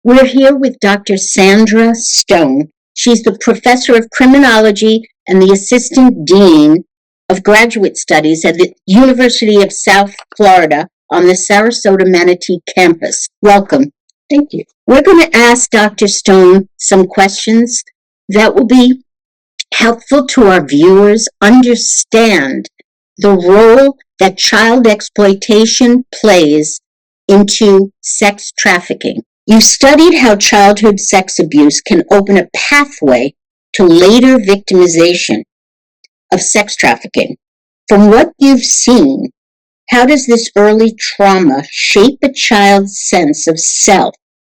We're here with Dr. Sandra Stone. She's the professor of criminology and the assistant dean of graduate studies at the University of South Florida on the Sarasota Manatee campus. Welcome. Thank you. We're going to ask Dr. Stone some questions that will be helpful to our viewers understand the role that child exploitation plays into sex trafficking. You studied how childhood sex abuse can open a pathway to later victimization of sex trafficking. From what you've seen, how does this early trauma shape a child's sense of self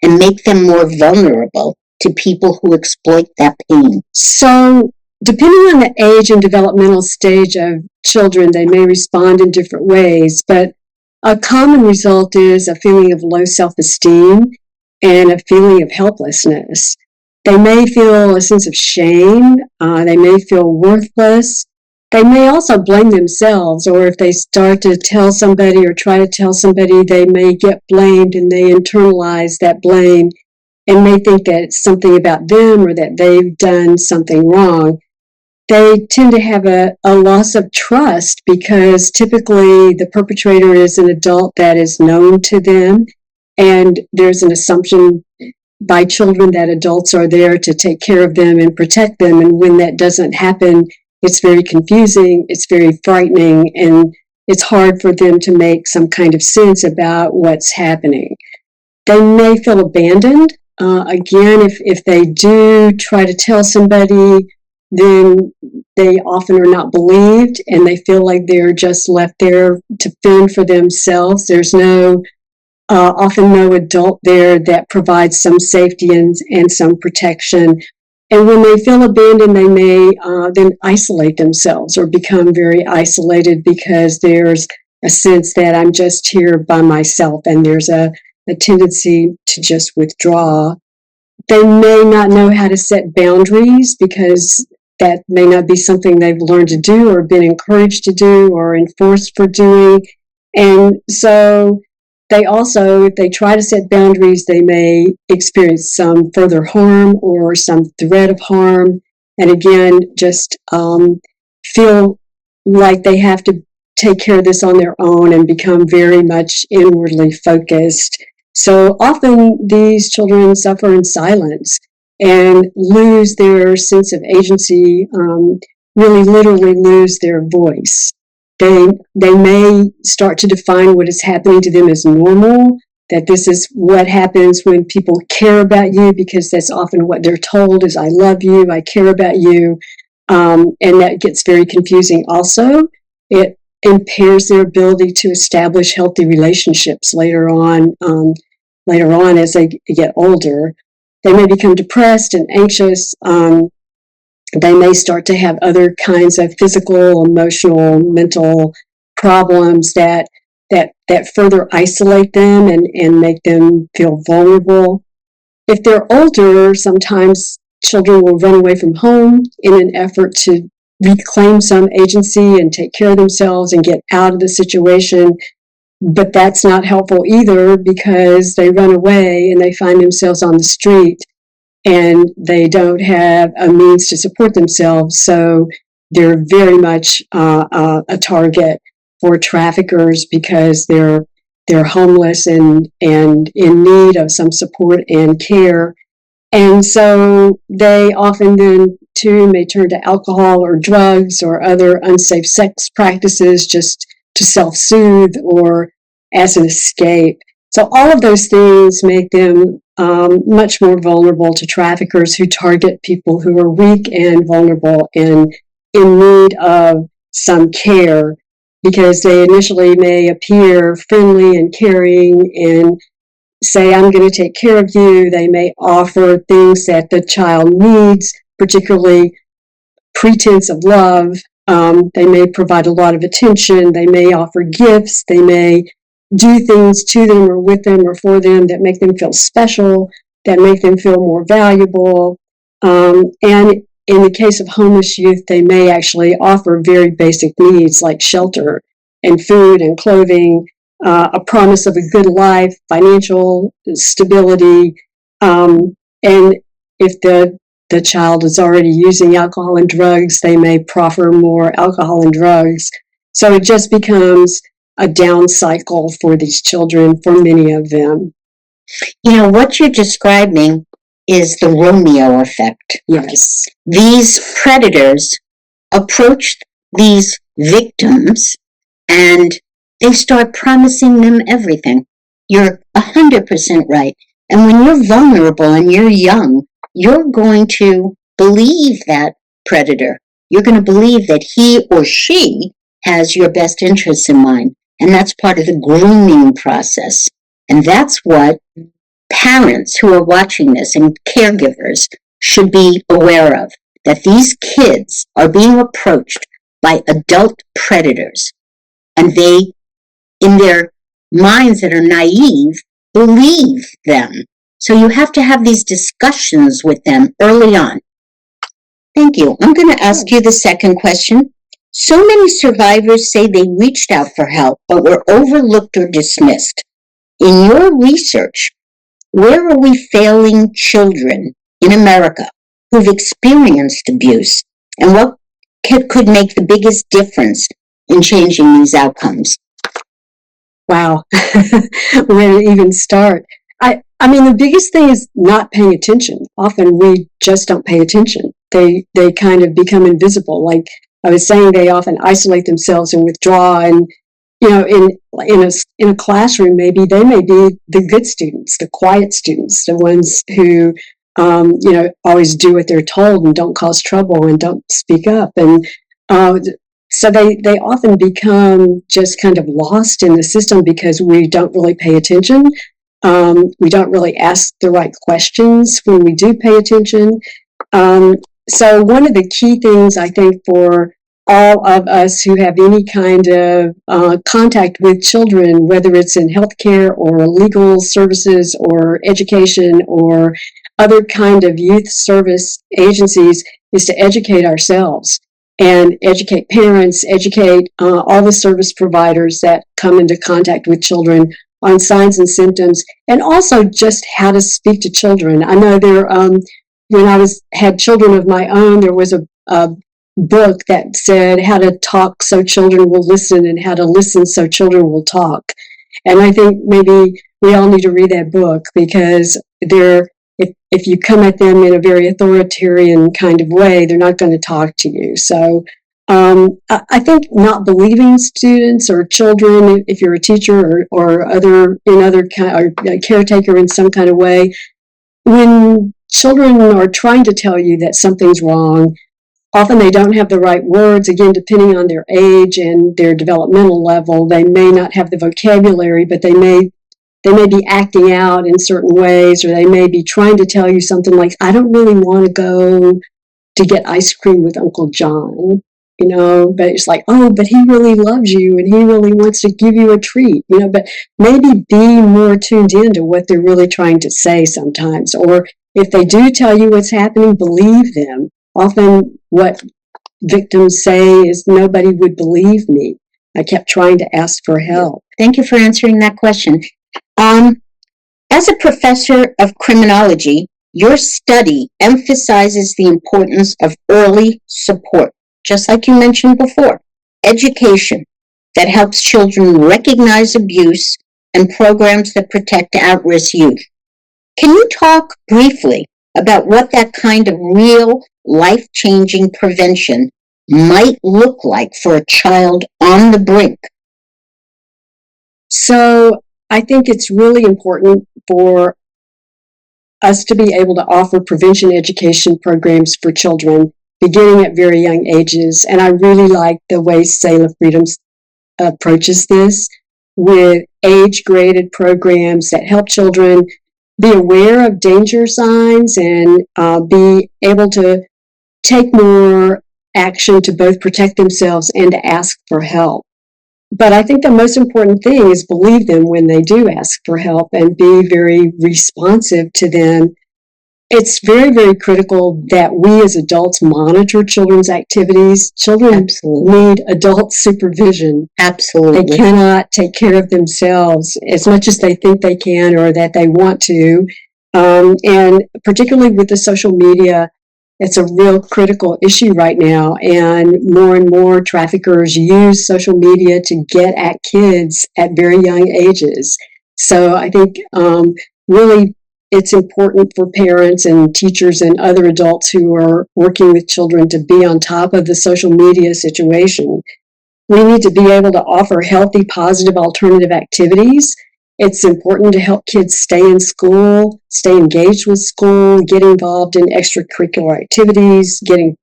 and make them more vulnerable to people who exploit that pain? So, depending on the age and developmental stage of children, they may respond in different ways, but a common result is a feeling of low self-esteem and a feeling of helplessness. They may feel a sense of shame. They may feel worthless. They may also blame themselves, or if they start to tell somebody or try to tell somebody, they may get blamed and they internalize that blame and may think that it's something about them or that they've done something wrong. They tend to have a loss of trust because typically the perpetrator is an adult that is known to them, and there's an assumption by children that adults are there to take care of them and protect them, and when that doesn't happen, it's very confusing, it's very frightening, and it's hard for them to make some kind of sense about what's happening. They may feel abandoned. Again, if they do try to tell somebody, then they often are not believed and they feel like they're just left there to fend for themselves. There's often no adult there that provides some safety and some protection. And when they feel abandoned, they may then isolate themselves or become very isolated because there's a sense that I'm just here by myself, and there's a tendency to just withdraw. They may not know how to set boundaries because that may not be something they've learned to do or been encouraged to do or enforced for doing. And so they also, if they try to set boundaries, they may experience some further harm or some threat of harm. And again, just feel like they have to take care of this on their own and become very much inwardly focused. So often these children suffer in silence and lose their sense of agency, really literally lose their voice. They may start to define what is happening to them as normal, that this is what happens when people care about you, because that's often what they're told is, I love you, I care about you, and that gets very confusing also. It impairs their ability to establish healthy relationships later on as they get older. They may become depressed and anxious. They may start to have other kinds of physical, emotional, mental problems that further isolate them and make them feel vulnerable. If they're older, sometimes children will run away from home in an effort to reclaim some agency and take care of themselves and get out of the situation. But that's not helpful either, because they run away and they find themselves on the street and they don't have a means to support themselves. So they're very much a target for traffickers because they're homeless and in need of some support and care. And so they often then too may turn to alcohol or drugs or other unsafe sex practices just to self-soothe or as an escape. So all of those things make them much more vulnerable to traffickers who target people who are weak and vulnerable and in need of some care, because they initially may appear friendly and caring and say, I'm going to take care of you. They may offer things that the child needs, particularly pretense of love. They may provide a lot of attention. They may offer gifts. They may do things to them or with them or for them that make them feel special, that make them feel more valuable. And in the case of homeless youth, they may actually offer very basic needs like shelter and food and clothing, a promise of a good life, financial stability, And if the child is already using alcohol and drugs, they may proffer more alcohol and drugs. So it just becomes a down cycle for these children, for many of them. What you're describing is the Romeo effect. Yes. These predators approach these victims and they start promising them everything. You're 100% right. And when you're vulnerable and you're young, you're going to believe that predator. You're going to believe that he or she has your best interests in mind. And that's part of the grooming process. And that's what parents who are watching this and caregivers should be aware of, that these kids are being approached by adult predators. And they, in their minds that are naive, believe them. So you have to have these discussions with them early on. Thank you. I'm going to ask you the second question. So many survivors say they reached out for help, but were overlooked or dismissed. In your research, where are we failing children in America who've experienced abuse? And what could make the biggest difference in changing these outcomes? Wow. Where to even start? I mean, the biggest thing is not paying attention. Often we just don't pay attention. They kind of become invisible. Like I was saying, they often isolate themselves and withdraw. And in a classroom, maybe they may be the good students, the quiet students, the ones who always do what they're told and don't cause trouble and don't speak up. And so they often become just kind of lost in the system because we don't really pay attention. We don't really ask the right questions when we do pay attention. So one of the key things I think for all of us who have any kind of contact with children, whether it's in healthcare or legal services or education or other kind of youth service agencies, is to educate ourselves and educate parents, educate all the service providers that come into contact with children on signs and symptoms, and also just how to speak to children. I know when I had children of my own, there was a book that said how to talk so children will listen and how to listen so children will talk. And I think maybe we all need to read that book, because if you come at them in a very authoritarian kind of way, they're not going to talk to you. So I think not believing students or children, if you're a teacher or a caretaker in some kind of way, when children are trying to tell you that something's wrong, often they don't have the right words. Again, depending on their age and their developmental level, they may not have the vocabulary, but they may be acting out in certain ways, or they may be trying to tell you something like, I don't really want to go to get ice cream with Uncle John, but it's like, oh, but he really loves you and he really wants to give you a treat, but maybe be more tuned in to what they're really trying to say sometimes. Or if they do tell you what's happening, believe them. Often what victims say is, nobody would believe me. I kept trying to ask for help. Thank you for answering that question. As a professor of criminology, your study emphasizes the importance of early support, just like you mentioned before. Education that helps children recognize abuse and programs that protect at-risk youth. Can you talk briefly about what that kind of real life-changing prevention might look like for a child on the brink? So I think it's really important for us to be able to offer prevention education programs for children beginning at very young ages. And I really like the way Selah Freedom approaches this with age-graded programs that help children be aware of danger signs and be able to take more action to both protect themselves and to ask for help. But I think the most important thing is believe them when they do ask for help and be very responsive to them. It's very, very critical that we as adults monitor children's activities. Children need adult supervision. Absolutely. They cannot take care of themselves as much as they think they can or that they want to. And particularly with the social media, it's a real critical issue right now. And more traffickers use social media to get at kids at very young ages. So I think really it's important for parents and teachers and other adults who are working with children to be on top of the social media situation. We need to be able to offer healthy, positive, alternative activities. It's important to help kids stay in school, stay engaged with school, get involved in extracurricular activities, getting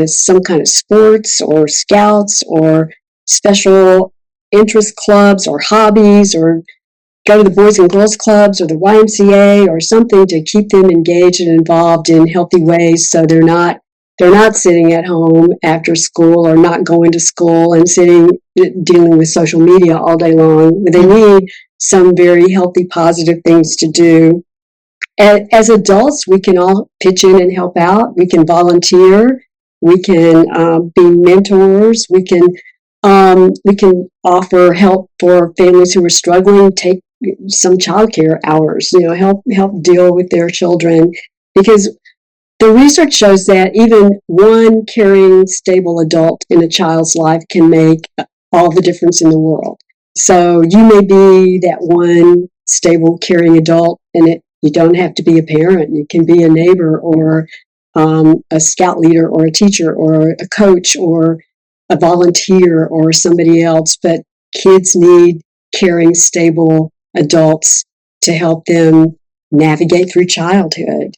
some kind of sports or scouts or special interest clubs or hobbies, or go to the Boys and Girls Clubs or the YMCA or something to keep them engaged and involved in healthy ways, so they're not sitting at home after school or not going to school and dealing with social media all day long. They need some very healthy, positive things to do. As adults, we can all pitch in and help out. We can volunteer. We can be mentors. We can offer help for families who are struggling. Take some childcare hours. Help deal with their children, because the research shows that even one caring, stable adult in a child's life can make all the difference in the world. So you may be that one stable, caring adult, and you don't have to be a parent. You can be a neighbor or a scout leader or a teacher or a coach or a volunteer or somebody else. But kids need caring, stable adults to help them navigate through childhood.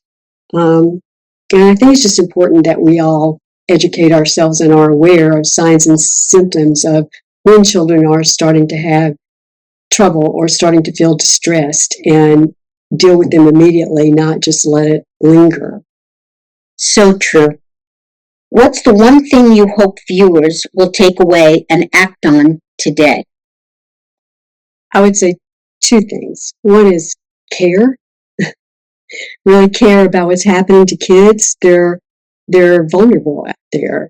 And I think it's just important that we all educate ourselves and are aware of signs and symptoms of when children are starting to have trouble or starting to feel distressed, and deal with them immediately, not just let it linger. So true. What's the one thing you hope viewers will take away and act on today? I would say two things. One is care. Really care about what's happening to kids. They're vulnerable out there.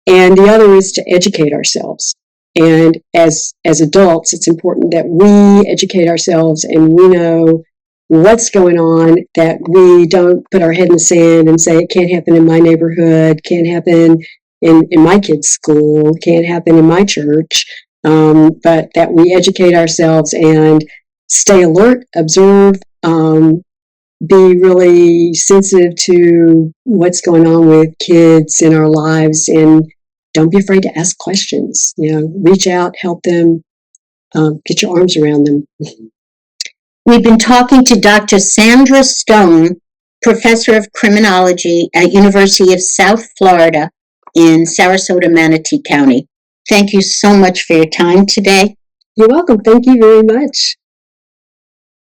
And the other is to educate ourselves. And as adults, it's important that we educate ourselves and we know what's going on, that we don't put our head in the sand and say it can't happen in my neighborhood, can't happen in my kid's school, can't happen in my church, but that we educate ourselves and stay alert, observe, be really sensitive to what's going on with kids in our lives, and don't be afraid to ask questions. Reach out, help them, get your arms around them. We've been talking to Dr. Sandra Stone, Professor of Criminology at University of South Florida in Sarasota, Manatee County. Thank you so much for your time today. You're welcome. Thank you very much.